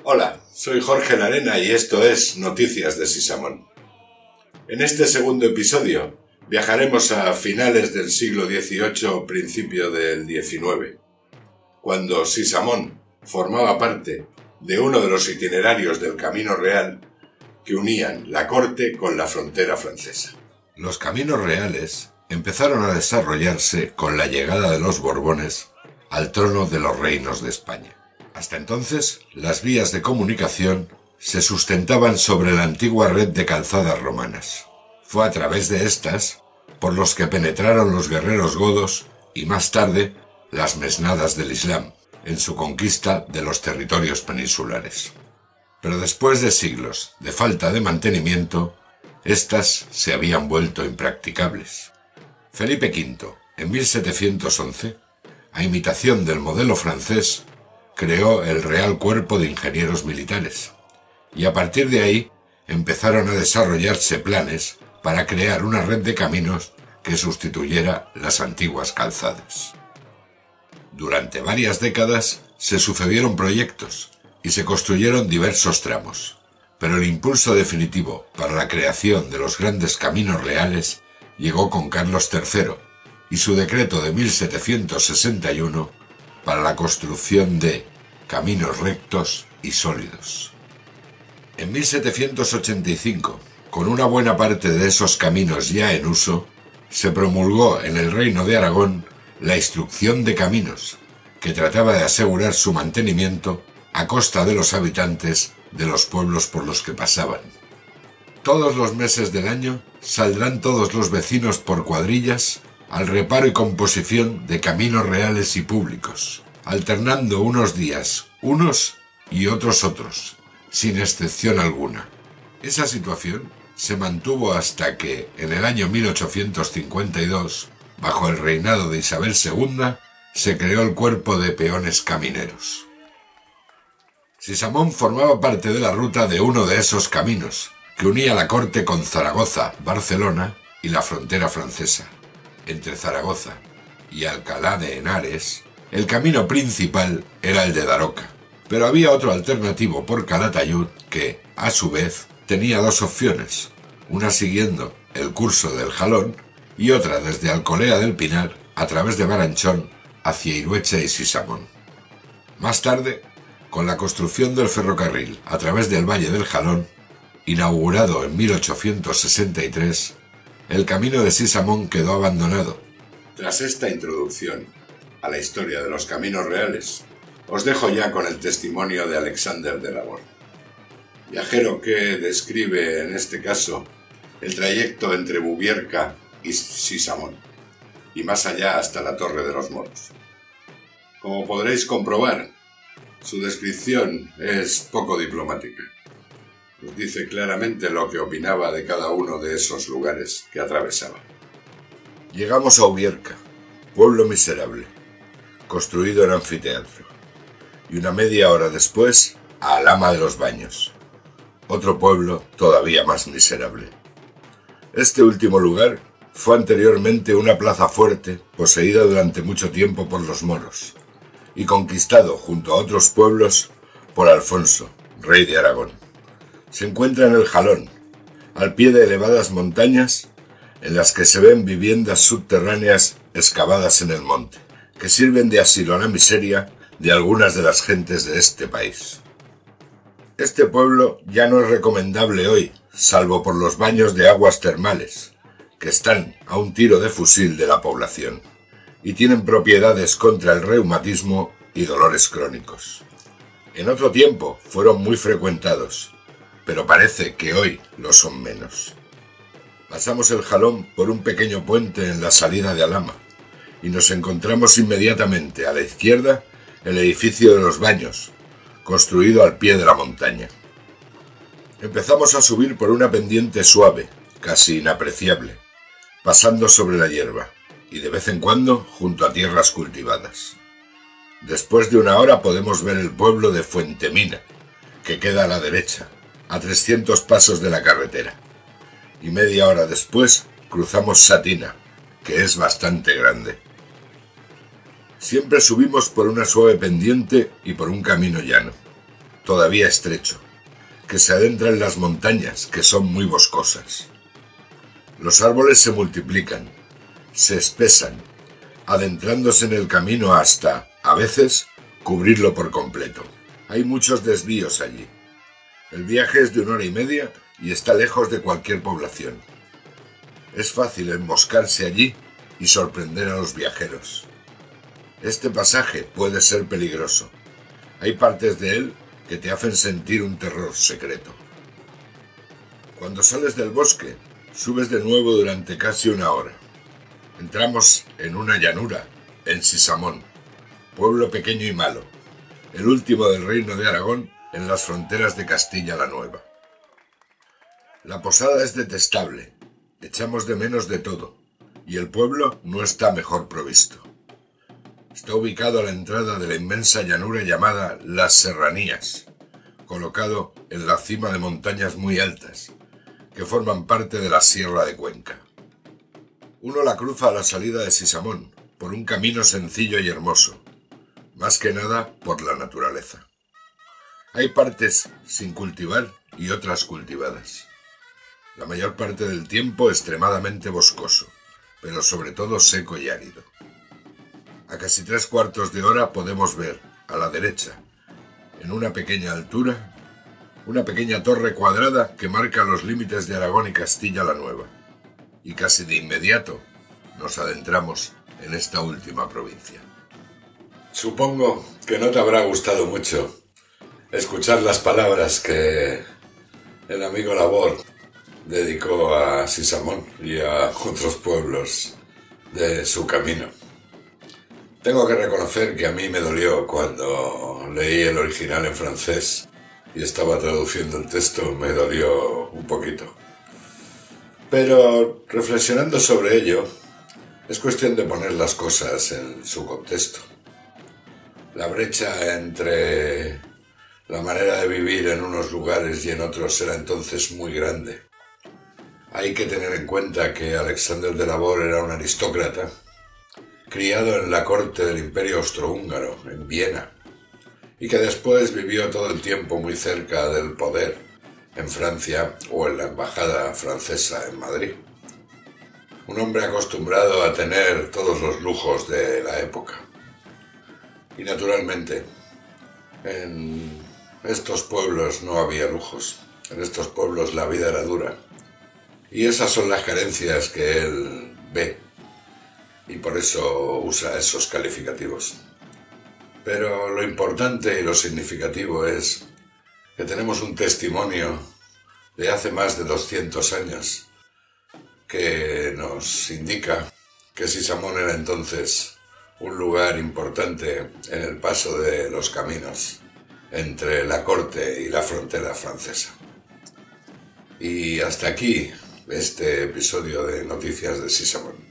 Hola, soy Jorge Larena y esto es Noticias de Sisamón. En este segundo episodio viajaremos a finales del siglo XVIII, principio del XIX, cuando Sisamón formaba parte de uno de los itinerarios del Camino Real que unían la corte con la frontera francesa. Los caminos reales empezaron a desarrollarse con la llegada de los Borbones al trono de los reinos de España. Hasta entonces, las vías de comunicación se sustentaban sobre la antigua red de calzadas romanas. Fue a través de estas por los que penetraron los guerreros godos y más tarde las mesnadas del Islam en su conquista de los territorios peninsulares. Pero después de siglos de falta de mantenimiento, estas se habían vuelto impracticables. Felipe V, en 1711, a imitación del modelo francés, creó el Real Cuerpo de Ingenieros Militares, y a partir de ahí empezaron a desarrollarse planes para crear una red de caminos que sustituyera las antiguas calzadas. Durante varias décadas se sucedieron proyectos y se construyeron diversos tramos, pero el impulso definitivo para la creación de los grandes caminos reales llegó con Carlos III y su decreto de 1761 para la construcción de caminos rectos y sólidos. En 1785, con una buena parte de esos caminos ya en uso, se promulgó en el Reino de Aragón la Instrucción de Caminos, que trataba de asegurar su mantenimiento a costa de los habitantes de los pueblos por los que pasaban. Todos los meses del año saldrán todos los vecinos por cuadrillas al reparo y composición de caminos reales y públicos, alternando unos días unos y otros, sin excepción alguna. Esa situación se mantuvo hasta que, en el año 1852, bajo el reinado de Isabel II, se creó el Cuerpo de Peones Camineros. Sisamón formaba parte de la ruta de uno de esos caminos, que unía la corte con Zaragoza, Barcelona y la frontera francesa. Entre Zaragoza y Alcalá de Henares, el camino principal era el de Daroca, pero había otro alternativo por Calatayud que, a su vez, tenía dos opciones, una siguiendo el curso del Jalón y otra desde Alcolea del Pinar a través de Baranchón hacia Irueche y Sisamón. Más tarde, con la construcción del ferrocarril a través del Valle del Jalón, inaugurado en 1863, el camino de Sisamón quedó abandonado. Tras esta introducción a la historia de los caminos reales, os dejo ya con el testimonio de Alexander de Labor, viajero que describe en este caso el trayecto entre Bubierca y Sisamón, y más allá hasta la Torre de los Moros. Como podréis comprobar, su descripción es poco diplomática. Nos dice claramente lo que opinaba de cada uno de esos lugares que atravesaba. Llegamos a Ubierca, pueblo miserable, construido en anfiteatro, y una media hora después a Alhama de los Baños, otro pueblo todavía más miserable. Este último lugar fue anteriormente una plaza fuerte poseída durante mucho tiempo por los moros, y conquistado junto a otros pueblos por Alfonso, rey de Aragón. Se encuentra en el Jalón, al pie de elevadas montañas en las que se ven viviendas subterráneas excavadas en el monte, que sirven de asilo a la miseria de algunas de las gentes de este país. Este pueblo ya no es recomendable hoy, salvo por los baños de aguas termales, que están a un tiro de fusil de la población, y tienen propiedades contra el reumatismo y dolores crónicos. En otro tiempo fueron muy frecuentados, pero parece que hoy lo son menos. Pasamos el Jalón por un pequeño puente en la salida de Alhama, y nos encontramos inmediatamente a la izquierda el edificio de los Baños, construido al pie de la montaña. Empezamos a subir por una pendiente suave, casi inapreciable, pasando sobre la hierba, y de vez en cuando junto a tierras cultivadas. Después de una hora podemos ver el pueblo de Fuentemina, que queda a la derecha, a 300 pasos de la carretera, y media hora después cruzamos Satina, que es bastante grande. Siempre subimos por una suave pendiente y por un camino llano. todavía estrecho, que se adentra en las montañas, que son muy boscosas. Los árboles se multiplican, se espesan, adentrándose en el camino hasta, a veces, cubrirlo por completo. Hay muchos desvíos allí. El viaje es de 1 hora y media y está lejos de cualquier población. Es fácil emboscarse allí y sorprender a los viajeros. Este pasaje puede ser peligroso. Hay partes de él que te hacen sentir un terror secreto. Cuando sales del bosque, subes de nuevo durante casi 1 hora. Entramos en una llanura, en Sisamón, pueblo pequeño y malo, el último del reino de Aragón en las fronteras de Castilla la Nueva. La posada es detestable, echamos de menos de todo, y el pueblo no está mejor provisto. Está ubicado a la entrada de la inmensa llanura llamada Las Serranías, colocado en la cima de montañas muy altas, que forman parte de la Sierra de Cuenca. Uno la cruza a la salida de Sisamón, por un camino sencillo y hermoso, más que nada por la naturaleza. Hay partes sin cultivar y otras cultivadas. La mayor parte del tiempo extremadamente boscoso, pero sobre todo seco y árido. A casi 3/4 de hora podemos ver, a la derecha, en una pequeña altura, una pequeña torre cuadrada que marca los límites de Aragón y Castilla la Nueva. Y casi de inmediato nos adentramos en esta última provincia. Supongo que no te habrá gustado mucho escuchar las palabras que el amigo Labor dedicó a Sisamón y a otros pueblos de su camino. Tengo que reconocer que a mí me dolió cuando leí el original en francés y estaba traduciendo el texto, me dolió un poquito. Pero reflexionando sobre ello, es cuestión de poner las cosas en su contexto. La brecha entre la manera de vivir en unos lugares y en otros era entonces muy grande. Hay que tener en cuenta que Alexander de Labor era un aristócrata, criado en la corte del Imperio Austrohúngaro, en Viena, y que después vivió todo el tiempo muy cerca del poder, en Francia o en la embajada francesa en Madrid. Un hombre acostumbrado a tener todos los lujos de la época. Y naturalmente, en estos pueblos no había lujos. En estos pueblos la vida era dura. Y esas son las carencias que él ve. Y por eso usa esos calificativos. Pero lo importante y lo significativo es que tenemos un testimonio de hace más de 200 años que nos indica que Sisamón era entonces un lugar importante en el paso de los caminos entre la corte y la frontera francesa. Y hasta aquí este episodio de Noticias de Sisamón.